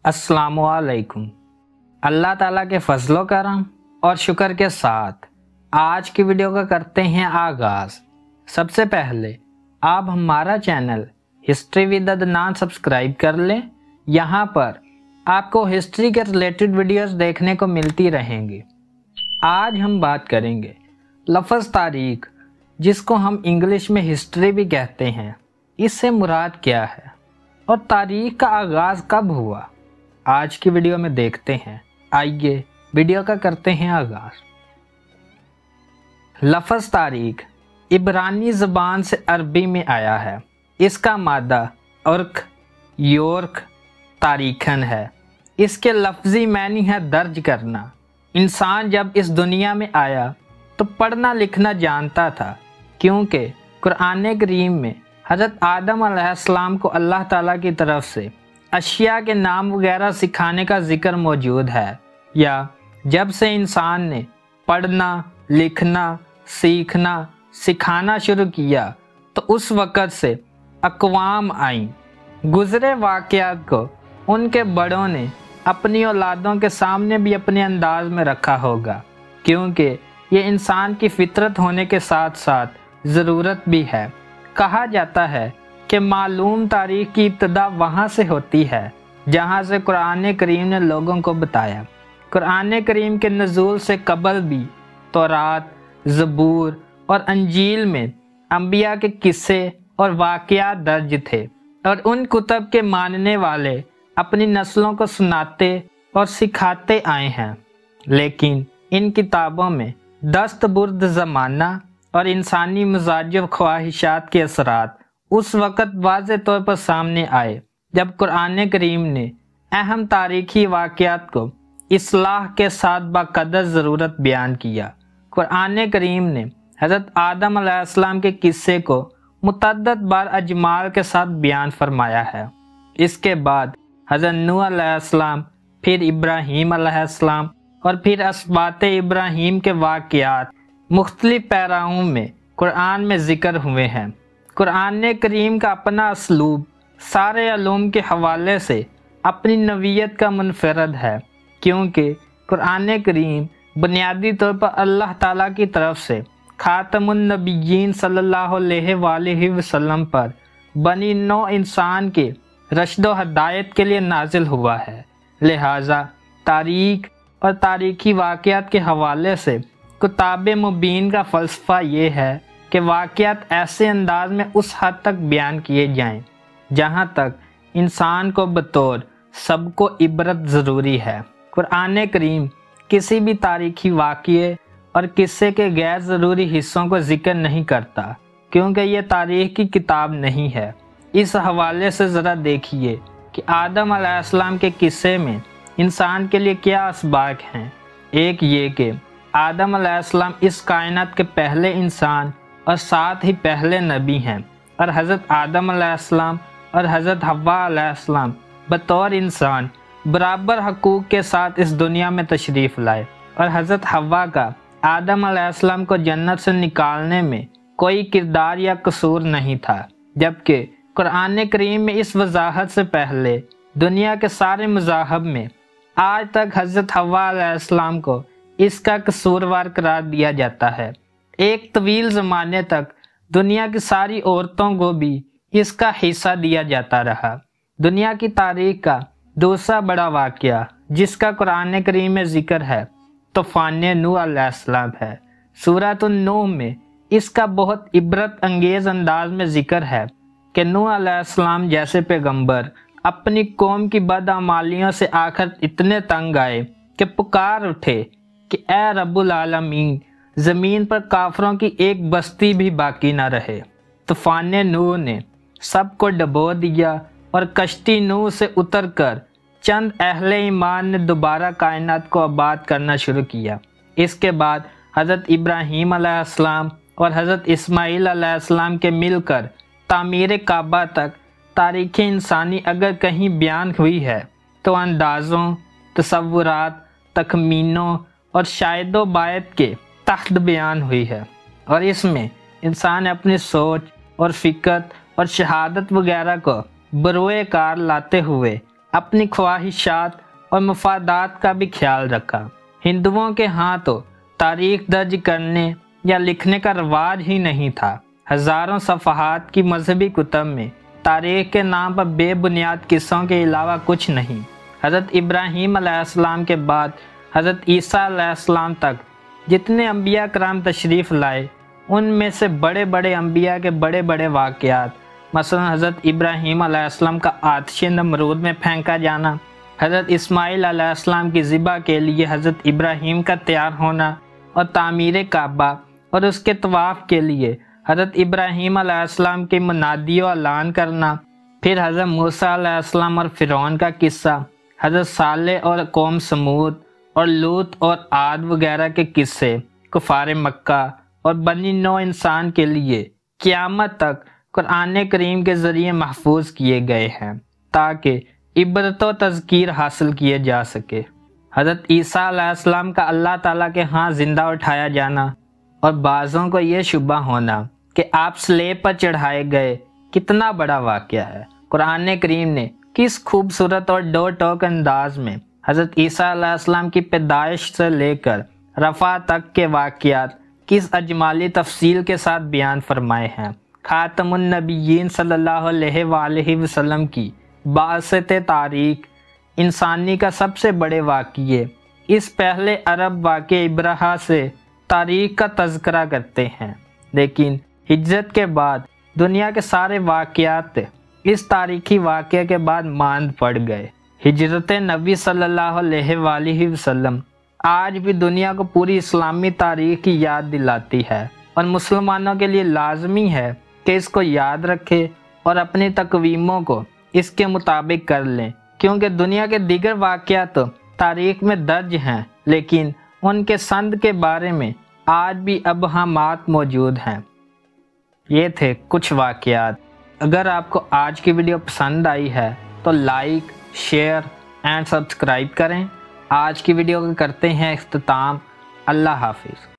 अस्सलाम वालेकुम। अल्लाह ताला के फजलो करम और शुक्र के साथ आज की वीडियो का करते हैं आगाज़। सबसे पहले आप हमारा channel history with Adnan subscribe कर लें। यहाँ पर आपको हिस्ट्री के रिलेटेड वीडियोस देखने को मिलती रहेंगी। आज हम बात करेंगे लफ्ज़ तारीख, जिसको हम इंग्लिश में हिस्ट्री भी कहते हैं, इससे मुराद क्या है और तारीख का आगाज़ कब हुआ, आज की वीडियो में देखते हैं। आइए वीडियो का करते हैं आगाज़। लफ्ज़ तारीख इब्रानी ज़बान से अरबी में आया है। इसका मादा उर्ख योर्क तारीखन है। इसके लफ्ज़ी मानी है दर्ज करना। इंसान जब इस दुनिया में आया तो पढ़ना लिखना जानता था, क्योंकि कुरान करीम में हज़रत आदम अलैहिस्सलाम को अल्लाह ताला की तरफ से अशिया के नाम वगैरह सिखाने का जिक्र मौजूद है। या जब से इंसान ने पढ़ना लिखना सीखना सिखाना शुरू किया तो उस वक़्त से अक़वाम आईं। गुज़रे वाक़यात को उनके बड़ों ने अपनी औलादों के सामने भी अपने अंदाज में रखा होगा, क्योंकि ये इंसान की फितरत होने के साथ साथ ज़रूरत भी है। कहा जाता है कि मालूम तारीख की इब्तिदा वहाँ से होती है जहाँ से कुरान करीम ने लोगों को बताया। कुरान करीम के नज़ूल से कबल भी तौरात, ज़बूर और अंजील में अंबिया के किस्से और वाक़यात दर्ज थे, और उन कुतब के मानने वाले अपनी नस्लों को सुनाते और सिखाते आए हैं। लेकिन इन किताबों में दस्तबुर्द ज़माना और इंसानी मिजाज व ख्वाहिशात के असरात उस वक़्त वाज़े तौर पर सामने आए जब कुरान करीम ने अहम तारीख़ी वाक़यात को इस्लाह के साथ बाक़दर ज़रूरत बयान किया। कुरान करीम ने हज़रत आदम अलैहिस्सलाम के किस्से को मुतअद्दिद बार अजमाल के साथ बयान फरमाया है। इसके बाद हज़रत नूह अलैहिस्सलाम, फिर इब्राहीम अलैहिस्सलाम और फिर असबात इब्राहीम के वाक़यात मुख्तलिफ पैराओं में कुरान में ज़िक्र हुए हैं। कुरान करीम का अपना असलूब सारे अलूम के हवाले से अपनी नवीयत का मुनफरद है, क्योंकि कुरान करीम बुनियादी तौर पर अल्लाह ताला की तरफ से खातमुन नबिय्यीन सल्लल्लाहु अलैहि वसल्लम पर बनी नौ इंसान के रश्द व हदायत के लिए नाजिल हुआ है। लिहाजा तारीख और तारीख़ी वाक़यात के हवाले से किताब मुबीन का फ़लसफ़ा ये है कि वाक़यात ऐसे अंदाज में उस हद तक बयान किए जाएं जहाँ तक इंसान को बतौर सबको इबरत ज़रूरी है। कुरान करीम किसी भी तारीख़ी वाक़ये और किस्से के गैर ज़रूरी हिस्सों को ज़िक्र नहीं करता, क्योंकि ये तारीख़ की किताब नहीं है। इस हवाले से ज़रा देखिए कि आदम अलैहिस्सलाम के किस्से में इंसान के लिए क्या असबाक हैं। एक ये कि आदम अलैहिस्सलाम इस कायनात के पहले इंसान और साथ ही पहले नबी हैं, और हज़रत आदम अलैहिस्सलाम और हज़रत हव्वा अलैहिस्सलाम बतौर इंसान बराबर हकूक़ के साथ इस दुनिया में तशरीफ़ लाए, और हज़रत हव्वा का आदम अलैहिस्सलाम को जन्नत से निकालने में कोई किरदार या कसूर नहीं था। जबकि कुरान करीम में इस वजाहत से पहले दुनिया के सारे मज़ाहब में आज तक हज़रत हव्वा अलैहिस्सलाम को इसका कसूरवार करार दिया जाता है। एक तवील ज़माने तक दुनिया की सारी औरतों को भी इसका हिस्सा दिया जाता रहा। दुनिया की तारीख़ का दूसरा बड़ा वाक़या जिसका कुरान करीम में ज़िक्र है तूफ़ान नूह अलैहिस्सलाम है। सूरत नूह में इसका बहुत इबरत अंगेज़ अंदाज में ज़िक्र है कि नूह अलैहिस्सलाम जैसे पैगंबर अपनी कौम की बदअमालियों से आखिर इतने तंग आए कि पुकार उठे कि ए रब्बुल आलमीन, ज़मीन पर काफरों की एक बस्ती भी बाकी ना रहे। तूफ़ान नूह ने सबको डबो दिया और कश्ती नूह से उतरकर चंद अहले ईमान ने दोबारा कायनात को आबाद करना शुरू किया। इसके बाद हज़रत इब्राहीम अलैहिस्सलाम और हज़रत इस्माईल अलैहिस्सलाम के मिलकर तामीर काबा तक तारीख़ इंसानी अगर कहीं बयान हुई है तो अंदाज़ों, तसव्वुरात, तखमीनों और शायदो बायत के तहत बयान हुई है, और इसमें इंसान अपनी सोच और फ़िक्र और शहादत वगैरह को बरोए कार लाते हुए अपनी ख्वाहिशात और मफादात का भी ख्याल रखा। हिंदुओं के यहाँ तो तारीख दर्ज करने या लिखने का रवाज ही नहीं था। हज़ारों सफ़हात की मजहबी कुतब में तारीख के नाम पर बेबुनियाद किस्सों के अलावा कुछ नहीं। हज़रत इब्राहीम अलैहिस्सलाम के बाद हज़रत ईसा अलैहिस्सलाम तक जितने अंबिया कराम तशरीफ़ लाए, उनमें से बड़े बड़े अंबिया के बड़े बड़े वाक़यात, मसलन हज़रत इब्राहीम अलैहिस्सलाम का आतिश नमरूद में फेंका जाना, हज़रत इस्माइल अलैहिस्सलाम की ज़िबा के लिए हज़रत इब्राहीम का तैयार होना और तामीर काबा और उसके तवाफ़ के लिए हज़रत इब्राहीम अलैहिस्सलाम के मुनादी और ऐलान करना, फिर हज़रत मूसा अलैहिस्सलाम और फ़िरौन का किस्सा, हज़रत सालेह और कौम समूद और लूत और आद वगैरह के किस्से कुफार मक्का और बनी नौ इंसान के लिए क़यामत तक कुरान करीम के ज़रिए महफूज किए गए हैं ताकि इबरत व तज़कीर हासिल किए जा सके। हज़रत ईसा अलैहिस्सलाम का अल्लाह ताला के यहाँ ज़िंदा उठाया जाना और बाज़ों को ये शुबा होना कि आप स्लेब पर चढ़ाए गए कितना बड़ा वाक़या है। कुरान करीम ने किस खूबसूरत और डो टोक अंदाज में हज़रत ईसा अलैहिस्सलाम की पैदाइश से लेकर रफ़ा तक के वाक़यात किस अजमाली तफसील के साथ बयान फरमाए हैं। खातमुन नबिय्यीन सल्लल्लाहु अलैहि वसल्लम की बासत तारीख इंसानी का सबसे बड़े वाक़ये इस पहले अरब वाक़े इब्राहा से तारीख का तज़करा करते हैं, लेकिन हिजरत के बाद दुनिया के सारे वाक़यात इस तारीखी वाक़े के बाद मांद पड़ गए। हिजरत नबी सल्लल्लाहु अलैहि वसल्लम आज भी दुनिया को पूरी इस्लामी तारीख की याद दिलाती है और मुसलमानों के लिए लाजमी है कि इसको याद रखें और अपनी तकवीमों को इसके मुताबिक कर लें, क्योंकि दुनिया के दीगर वाक़यात तो तारीख में दर्ज हैं, लेकिन उनके संद के बारे में आज भी अबहमात मौजूद हैं। ये थे कुछ वाक़यात। अगर आपको आज की वीडियो पसंद आई है तो लाइक, शेयर एंड सब्सक्राइब करें। आज की वीडियो को करते हैं इख्तिताम। अल्लाह हाफिज़।